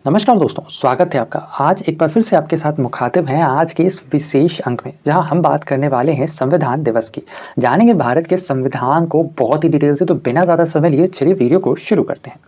नमस्कार दोस्तों, स्वागत है आपका। आज एक बार फिर से आपके साथ मुखातिब हैं आज के इस विशेष अंक में, जहां हम बात करने वाले हैं संविधान दिवस की। जानेंगे भारत के संविधान को बहुत ही डिटेल से। तो बिना ज़्यादा समय लिए चलिए वीडियो को शुरू करते हैं।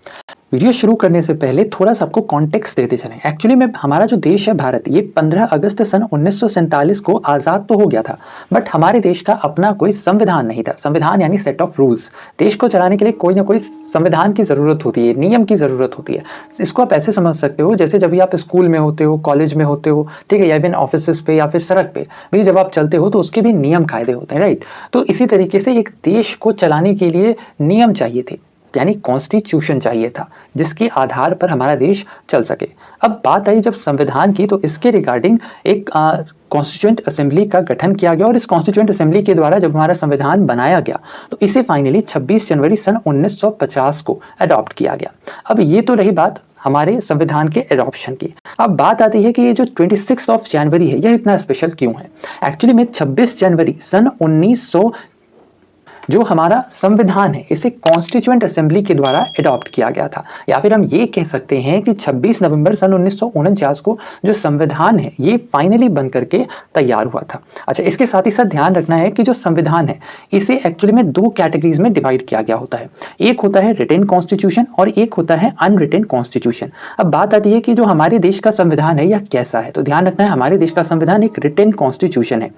वीडियो शुरू करने से पहले थोड़ा-सा आपको कॉन्टेक्स्ट देते चलें। एक्चुअली में हमारा जो देश है भारत, ये 15 अगस्त सन 1947 को आज़ाद तो हो गया था, बट हमारे देश का अपना कोई संविधान नहीं था। संविधान यानी सेट ऑफ रूल्स। देश को चलाने के लिए कोई ना कोई संविधान की ज़रूरत होती है, नियम की ज़रूरत होती है। इसको आप ऐसे समझ सकते हो जैसे जब भी आप स्कूल में होते हो, कॉलेज में होते हो, ठीक है, या इवन ऑफिसेज़ पे या फिर सड़क पे भी जब आप चलते हो तो उसके भी नियम कायदे होते हैं, राइट? तो इसी तरीके से एक देश को चलाने के लिए नियम चाहिए थे, यानी कॉन्स्टिट्यूशन चाहिए था, जिसके आधार पर हमारा देश चल सके। अब बात आई जब संविधान की, तो इसके रिगार्डिंग एक कॉन्स्टिट्यूएंट असेंबली का गठन किया गया, और इस कॉन्स्टिट्यूएंट असेंबली के द्वारा जब हमारा संविधान बनाया गया तो इसे फाइनली 26 जनवरी सन 1950 को अडॉप्ट किया गया। अब ये तो रही बात हमारे संविधान के एडॉप्शन की। अब बात आती है कि ये जो 26 ऑफ जनवरी है, यह इतना स्पेशल क्यों है? एक्चुअली में 26 जनवरी सन 1900 जो हमारा संविधान है, इसे कॉन्स्टिट्यूएंट असेंबली के द्वारा अडॉप्ट किया गया था, या फिर हम ये कह सकते हैं कि 26 नवंबर सन 1949 को जो संविधान है ये फाइनली बन करके तैयार हुआ था। अच्छा, इसके साथ ही साथ ध्यान रखना है कि जो संविधान है इसे एक्चुअली में दो कैटेगरीज में डिवाइड किया गया होता है। एक होता है रिटेन कॉन्स्टिट्यूशन और एक होता है अनरिटेन कॉन्स्टिट्यूशन। अब बात आती है कि जो हमारे देश का संविधान है यह कैसा है, तो ध्यान रखना है हमारे देश का संविधान एक रिटेन कॉन्स्टिट्यूशन है।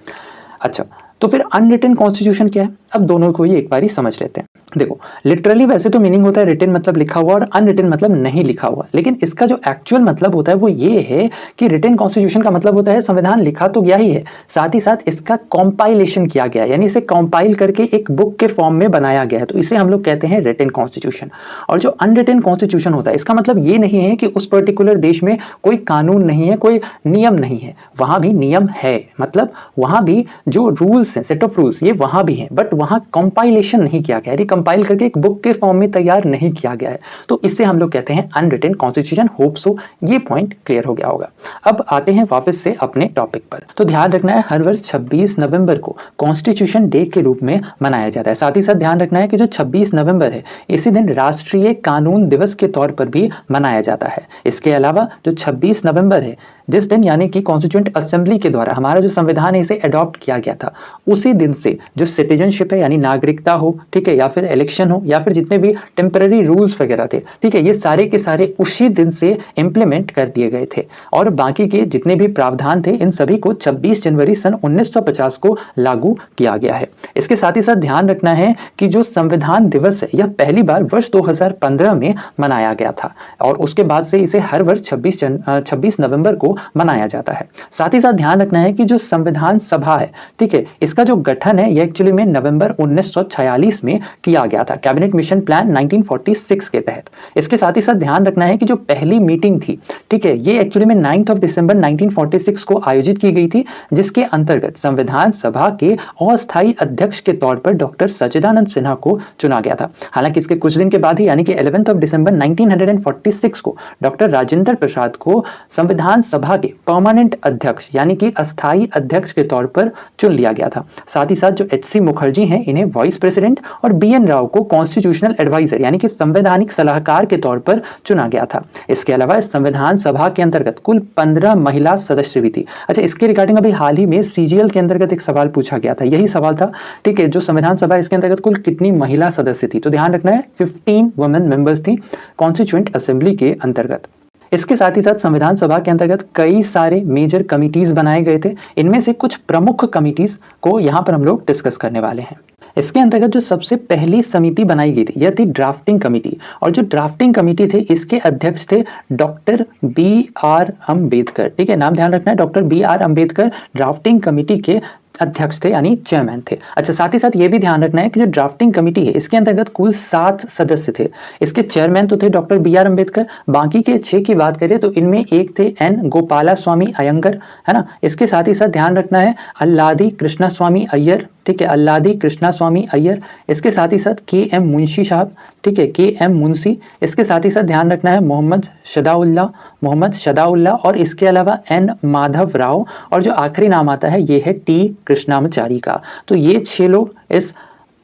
अच्छा, तो फिर अनरिटेन कॉन्स्टिट्यूशन क्या है? अब दोनों को ही एक बार ही समझ लेते हैं। देखो, लिटरली वैसे तो मीनिंग होता है रिटेन मतलब लिखा हुआ और अनरिटेन मतलब नहीं लिखा हुआ, लेकिन इसका जो एक्चुअल मतलब होता है वो ये है कि रिटेन कॉन्स्टिट्यूशन का मतलब होता है संविधान लिखा तो गया ही है, साथ ही साथ इसका कॉम्पाइलेशन किया गया है, यानी इसे कॉम्पाइल करके एक बुक के फॉर्म में बनाया गया है, तो इसे हम लोग कहते हैं रिटेन कॉन्स्टिट्यूशन। और जो अनरिटेन कॉन्स्टिट्यूशन होता है, इसका मतलब ये नहीं है कि उस पर्टिकुलर देश में कोई कानून नहीं है, कोई नियम नहीं है। वहां भी नियम है, मतलब वहां भी जो रूल्स हैं, सेट ऑफ रूल्स, ये वहां भी हैं, बट वहां कंपाइलेशन नहीं किया गया है, कंपाइल करके एक बुक के फॉर्म में तैयार नहीं किया गया है, तो इससे हम लोग कहते हैं अनरिटेन कॉन्स्टिट्यूशन। होप सो ये पॉइंट क्लियर हो गया होगा। अब आते हैं वापस से अपने टॉपिक पर। तो ध्यान रखना है हर वर्ष 26 नवंबर को कॉन्स्टिट्यूशन डे के रूप में मनाया जाता है। साथ ही साथ ध्यान रखना है कि जो 26 नवंबर है इसी दिन राष्ट्रीय कानून दिवस के तौर पर भी मनाया जाता है। इसके अलावा जो 26 नवंबर है, जिस दिन यानी कि कॉन्स्टिट्यूएंट असेंबली के द्वारा हमारा जो संविधान है इसे अडॉप्ट किया गया था, उसी दिन से जो सिटीजनशिप है यानी नागरिकता हो, ठीक है, या फिर इलेक्शन हो, या फिर जितने भी टेम्पररी रूल्स वगैरह थे, ठीक है, ये सारे के सारे उसी दिन से इंप्लीमेंट कर दिए गए थे। और बाकी के जितने भी प्रावधान थे इन सभी को 26 जनवरी सन 1950 को लागू किया गया है। इसके साथ ही साथ ध्यान रखना है कि जो संविधान दिवस है यह पहली बार वर्ष 2015 में मनाया गया था, और उसके बाद से इसे हर वर्ष 26 नवंबर को मनाया जाता है। साथ ही साथ ध्यान रखना है कि जो संविधान सभा है, ठीक है, इसका जो गठन है यह एक्चुअली में नवंबर 1946 में किया गया था, कैबिनेट मिशन प्लान 1946 के तहत। इसके साथ ही साथ ध्यान रखना है कि जो पहली मीटिंग थी, ठीक है, ये एक्चुअली में 9 दिसंबर 1946 को आयोजित की गई थी, जिसके अंतर्गत संविधान सभा के अस्थायी अध्यक्ष के तौर पर डॉक्टर सच्चिदानंद सिन्हा को चुना गया था। हालांकि इसके कुछ दिन के बाद ही यानी कि 11 दिसंबर 1946 को डॉक्टर राजेंद्र प्रसाद को संविधान सभा के परमानेंट अध्यक्ष यानी कि अस्थायी अध्यक्ष के तौर पर चुन लिया गया था। साथ ही साथ जो एच.सी. मुखर्जी हैं इन्हें वाइस प्रेसिडेंट और बी.एन. राव को कॉन्स्टिट्यूशनल एडवाइजर यानी कि संवैधानिक सलाहकार के तौर पर चुना गया था। इसके अलावा इस संविधान सभा के अंतर्गत कुल 15 महिला सदस्य भी थी। अच्छा, इसके रिगार्डिंग अभी हाल ही में सीजीएल के अंतर्गत एक सवाल पूछा गया था, यही सवाल था, ठीक है, जो संविधान सभा इसके अंतर्गत कुल कितनी महिला सदस्य थी, तो ध्यान रखना है 15 वुमेन मेंबर्स थी कॉन्स्टिट्यूएंट असेंबली के अंतर्गत। इसके साथ ही साथ संविधान सभा के अंतर्गत कई सारे मेजर कमिटीज बनाए गए थे। इनमें से कुछ प्रमुख कमिटीज को यहाँ पर हम लोग डिस्कस करने वाले हैं। इसके अंतर्गत जो सबसे पहली समिति बनाई गई थी यह थी ड्राफ्टिंग कमेटी, और जो ड्राफ्टिंग कमेटी थे इसके अध्यक्ष थे डॉक्टर बी.आर. अम्बेडकर, ठीक है, नाम ध्यान रखना है, doctor B R. Ambedkar drafting committee के अध्यक्ष थे यानी चेयरमैन थे। अच्छा, साथ ही साथ ये भी ध्यान रखना है कि जो ड्राफ्टिंग कमेटी है इसके अंतर्गत कुल 7 सदस्य थे। इसके चेयरमैन तो थे डॉक्टर बी.आर. अम्बेडकर, बाकी के 6 की बात करें तो इनमें एक थे एन. गोपाला स्वामी अयंगर, है ना। इसके साथ ही साथ ध्यान रखना है अल्लादी कृष्णा स्वामी अय्यर, ठीक है, अल्लादी कृष्णा स्वामी अय्यर। इसके साथ ही साथ के.एम. मुंशी साहब, ठीक है, के.एम. मुंशी। इसके साथ ही साथ ध्यान रखना है मोहम्मद शदाउल्ला, और इसके अलावा एन. माधव राव, और जो आखिरी नाम आता है ये है टी. कृष्णामाचारी का। तो ये 6 लोग इस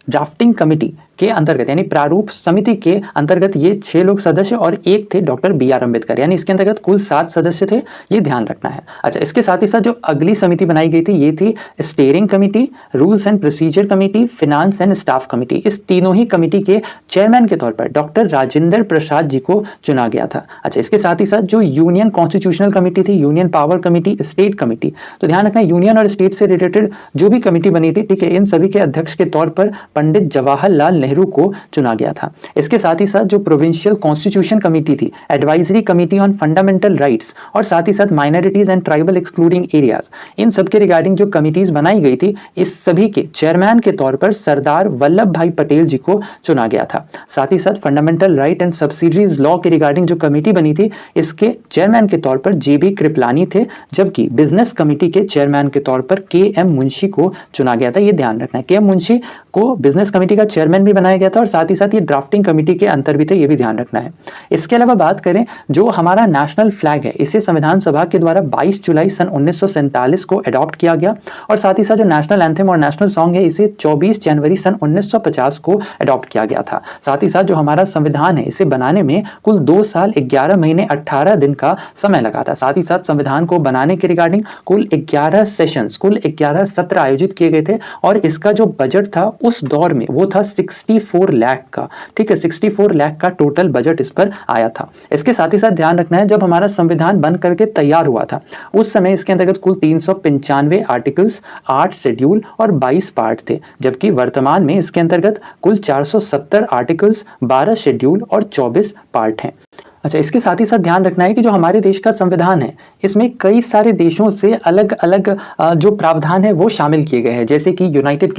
ड्राफ्टिंग कमेटी के अंतर्गत यानी प्रारूप समिति के अंतर्गत ये 6 लोग सदस्य और एक थे डॉक्टर बी आर अम्बेडकर, यानी इसके अंतर्गत कुल 7 सदस्य थे, ये ध्यान रखना है। अच्छा, इसके साथ ही साथ जो अगली समिति बनाई गई थी ये थी steering committee, rules and procedure committee, finance and staff committee. इस तीनों ही कमेटी के चेयरमैन के तौर पर डॉक्टर राजेंद्र प्रसाद जी को चुना गया था। अच्छा, इसके साथ ही साथ जो यूनियन कॉन्स्टिट्यूशनल कमेटी थी, union power committee, state committee, तो ध्यान रखना यूनियन और स्टेट से रिलेटेड जो भी कमेटी बनी थी, ठीक है, इन सभी के अध्यक्ष के तौर पर पंडित जवाहरलाल नेहरू को चुना गया था। इसके साथ ही साथ जो प्रोविंशियल कॉन्स्टिट्यूशन कमेटी थी, advisory committee on fundamental rights और साथ ही साथ minorities and tribal excluding areas, इन सब के रिगार्डिंग जो कमिटीज बनाई गई थी, इस सभी के चेयरमैन के तौर पर सरदार वल्लभ भाई पटेल जी को चुना गया था। साथ ही साथ fundamental right and subsidies law के रिगार्डिंग जो कमेटी बनी थी, इसके चेयरमैन के तौर पर जे बी कृपलानी थे, जबकि बिजनेस कमेटी के चेयरमैन के तौर पर के एम मुंशी को चुना गया था। ये ध्यान रखना है, के एम मुंशी को बिजनेस कमेटी का चेयरमैन भी बनाया गया था और साथ ही साथ ये ड्राफ्टिंग कमेटी के अंतर भी थे, ये भी ध्यान रखना है। इसके अलावा बात करें जो हमारा नेशनल फ्लैग है, इसे संविधान सभा के द्वारा 22 जुलाई सन 1947 को अडॉप्ट किया गया और साथ ही साथ जो नेशनल एंथम और नेशनल सॉन्ग है, इसे 24 जनवरी सन 1950 को अडॉप्ट किया गया था। साथ ही साथ जो हमारा संविधान है, इसे बनाने में कुल 2 साल 11 महीने 18 दिन का समय लगा था। साथ ही साथ संविधान को बनाने के रिगार्डिंग कुल 11 सेशंस, कुल 11 सत्र आयोजित किए गए थे और इसका जो बजट था उस दौर में वो था 64 लाख का, ठीक है, 64 लाख का टोटल बजट इस पर आया था। इसके साथ ही साथ ध्यान रखना है, जब हमारा संविधान बन करके तैयार हुआ था उस समय इसके अंतर्गत कुल 395 आर्टिकल्स, 8 शेड्यूल और 22 पार्ट थे, जबकि वर्तमान में इसके अंतर्गत कुल 470 आर्टिकल्स, 12 शेड्यूल और 24 पार्ट हैं। अच्छा, इसके साथ ही साथ ध्यान रखना है कि जो हमारे देश का संविधान है, इसमें कई सारे देशों से अलग अलग जो प्रावधान है वो शामिल किए गए हैं, जैसे कि यूनाइटेड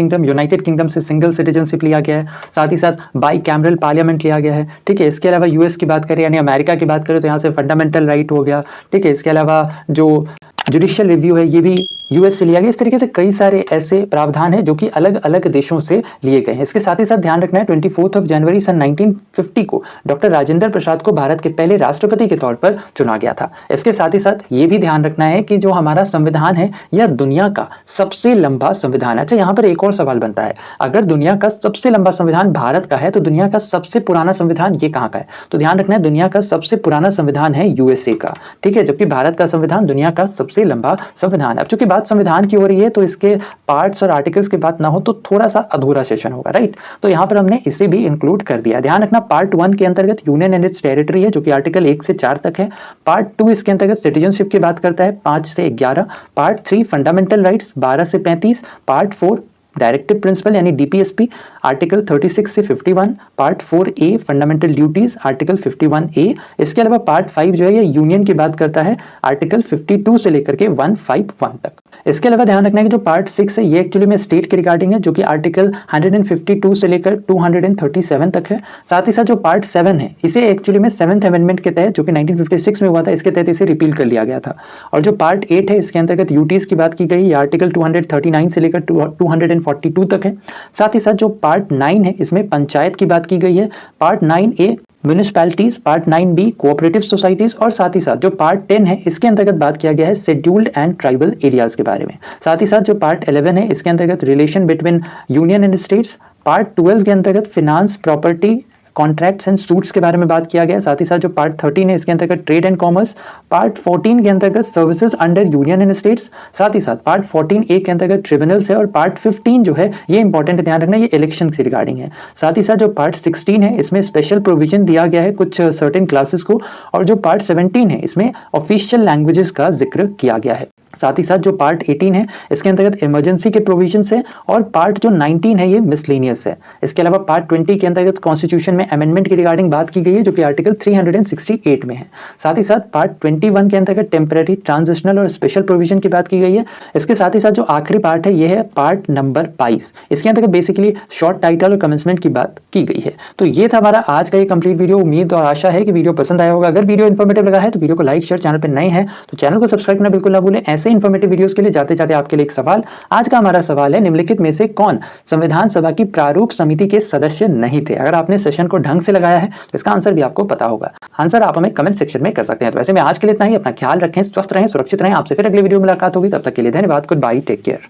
किंगडम से सिंगल सिटीजनशिप लिया गया है, साथ ही साथ बाई कैमरल पार्लियामेंट लिया गया है, ठीक है। इसके अलावा यूएस की बात करें यानी अमेरिका की बात करें तो यहाँ से फंडामेंटल राइट हो गया, ठीक है। इसके अलावा जो जुडिशियल रिव्यू है ये भी यूएस से लिया गया। इस तरीके से कई सारे ऐसे प्रावधान हैं जो कि अलग अलग देशों से लिए गए हैं। इसके साथ ही साथ ध्यान रखना है 24 जनवरी सन 1950 को डॉक्टर राजेंद्र प्रसाद को भारत के पहले राष्ट्रपति के तौर पर चुना गया था। इसके साथ ही साथ ये भी ध्यान रखना है कि जो हमारा संविधान है यह दुनिया का सबसे लंबा संविधान है। अच्छा, यहाँ पर एक और सवाल बनता है, अगर दुनिया का सबसे लंबा संविधान भारत का है तो दुनिया का सबसे पुराना संविधान ये कहाँ का है? तो ध्यान रखना है, दुनिया का सबसे पुराना संविधान है यूएसए का, ठीक है, जबकि भारत का संविधान दुनिया का सबसे लंबा संविधान। अब चूंकि बात संविधान की हो रही है तो इसके पार्ट्स और आर्टिकल्स की बात ना हो तो थोड़ा सा अधूरा सेशन होगा, राइट। तो यहाँ पर हमने इसे भी इंक्लूड कर दिया। ध्यान रखना, पार्ट 1 के अंतर्गत यूनियन एंड इट्स टेरिटरी है जो कि आर्टिकल 1 से 4 तक है। पार्ट 2 इसके अंतर्गत सिटीजनशिप की बात करता है 5 से 11। पार्ट 3 फंडामेंटल राइट्स 12 से 35। पार्ट 4 डायरेक्टिव प्रिंसिपल यानी डीपीएसपी आर्टिकल 36 से 51। Part 4A fundamental duties article 51A। इसके अलावा पार्ट 5 जो है ये यूनियन की बात करता है आर्टिकल 52 से लेकर के 151 तक। इसके अलावा ध्यान रखना है कि जो पार्ट 6 है ये एक्चुअली में स्टेट के रिगार्डिंग है जो कि आर्टिकल 152 से लेकर 237 तक है। साथ ही साथ जो पार्ट 7 है इसे एक्चुअली में 7th अमेंडमेंट के तहत जो कि 1956 में हुआ था, इसके तहत इसे रिपील कर लिया गया था। और जो पार्ट 8 है इसके अंतर्गत यूटीज की बात की गई, आर्टिकल 239 से लेकर 242 तक है। साथ ही साथ जो पार्ट 9 है इसमें पंचायत की बात की गई है। Part 9A municipalities, part 9B cooperative societies और साथ ही साथ जो पार्ट 10 है इसके अंतर्गत बात किया गया है शेड्यूल्ड एंड ट्राइबल एरियाज के बारे में। साथ ही साथ जो पार्ट 11 है इसके अंतर्गत relation between union and states. Part 12 के अंतर्गत finance, property, contracts and suits के बारे में बात किया गया। साथ ही साथ जो पार्ट 13 है इसके अंतर्गत ट्रेड एंड कॉमर्स। पार्ट 14 के अंतर्गत services under union and states. साथ ही साथ पार्ट 14A के अंतर्गत ट्रिब्यूनल्स है और पार्ट 15 जो है ये इंपॉर्टेंट ध्यान रखना, ये इलेक्शन से रिगार्डिंग है। साथ ही साथ जो पार्ट 16 है इसमें स्पेशल प्रोविजन दिया गया है कुछ सर्टेन क्लासेस को। और जो पार्ट 17 है इसमें ऑफिशियल लैंग्वेजेस का जिक्र किया गया है। साथ ही साथ जो पार्ट 18 है इसके अंतर्गत इमरजेंसी के प्रोविजंस है और पार्ट जो 19 है ये मिसलेनियस है। इसके अलावा पार्ट 20 के अंतर्गत कॉन्स्टिट्यूशन में अमेंडमेंट की रिगार्डिंग बात की गई है जो कि आर्टिकल 368 में है। साथ ही साथ पार्ट 21 के अंतर्गत टेम्पररी, ट्रांजिशनल और स्पेशल प्रोविजन की बात की गई है। इसके साथ ही साथ जो आखिरी पार्ट है ये है पार्ट नंबर 22। इसके अंतर्गत बेसिकली शॉर्ट टाइटल और कमेंसमेंट की बात की गई है। तो ये था हमारा आज का ये कंप्लीट वीडियो। उम्मीद और आशा है कि वीडियो पसंद आया होगा। अगर वीडियो इन्फॉर्मेटिव लगा है तो वीडियो को लाइक शेयर, चैनल पर नए हैं तो चैनल को सब्सक्राइब करना बिल्कुल ना भूलें। ऐसे इन्फॉर्मेटिव वीडियोस के लिए जाते जाते आपके लिए एक सवाल। आज का हमारा सवाल है, निम्नलिखित में से कौन संविधान सभा की प्रारूप समिति के सदस्य नहीं थे? अगर आपने सेशन को ढंग से लगाया है तो इसका आंसर भी आपको पता होगा। आंसर आप हमें कमेंट सेक्शन में कर सकते हैं। तो वैसे में आज के लिए इतना ही। अपना ख्याल रखें, स्वस्थ रहें, सुरक्षित रहें। आपसे फिर अगले वीडियो में मुलाकात होगी। तब तक के लिए धन्यवाद। Good bye, take care.